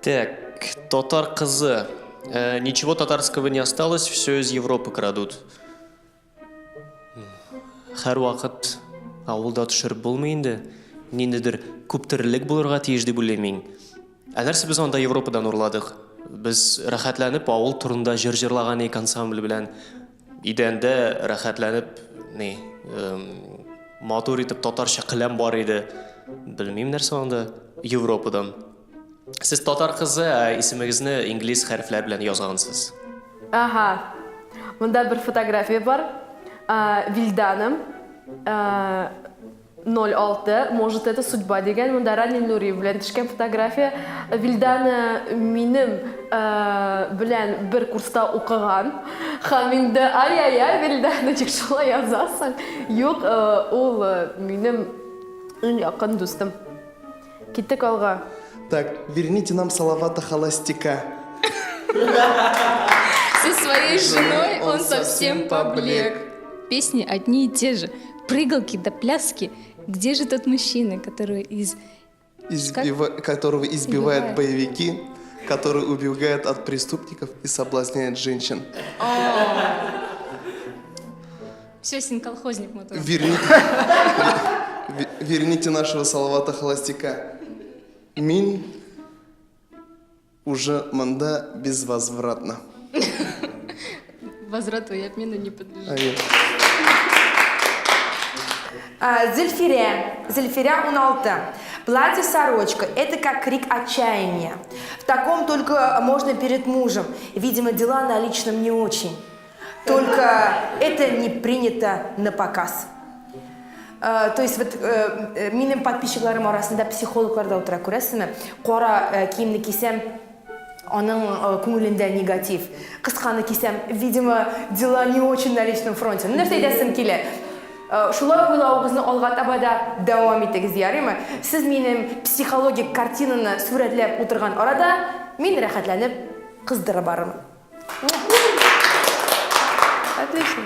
Так, татар кызы. Ничего татарского не осталось, все из Европы крадут. Һәр вакыт авылда төшереп булмый инде. Ниндидер күп терлек булырга тиеш дип уйлыйм. Нәрсә без анда Европадан урладык? Без рәхәтләнеп авыл турында җыр җырлаган ансамбль белән идәндә рәхәтләнеп матур итеп татарча кылам бар иде. Белмим нәрсә анда Европадан. Сез татар кызы, исемегезне инглиз хәрефләр белән язгансыз. Ага. Монда бер фотография бар. Вильданым. 06. Может, это судьба дигән. Монда Рани Нури белән төшкән фотография. Вильданы минем белән бер курста укыган. Һәм инде ай-ай-ай Вильданы тик шулай язасың. Юк, ул минем иң якын дустым. Киттек алга. Так, верните нам Салавата Холостяка. Со своей женой он совсем поблек. Песни одни и те же. Прыгалки да пляски. Где же тот мужчина, который Которого избивают боевики, который убегает от преступников и соблазняет женщин. Все, син-колхозник мы тут. Верните нашего Салавата Холостяка. Мин уже манда безвозвратно. Возврату и обмену не подлежит. Зельфиря 16. Платье-сорочка – это как крик отчаяния. В таком только можно перед мужем. Видимо, дела на личном не очень. Только это не принято на показ. То есть вот минем подписчикларым арасында психологларда утыра күрәсезме? Кара киемне кисәм, аның күңелендә негатив. Кысканы кисәм, видимо, дела не очень на личном фронте. Нәрсә әйтәсем килә? Шулай уйлауыгызны алга таба да дәвам итегез, ярыймы? Сез минем психологик картинаны сүрәтләп утырган арада мин рәхәтләнеп кыздырып барырмын. Отлично.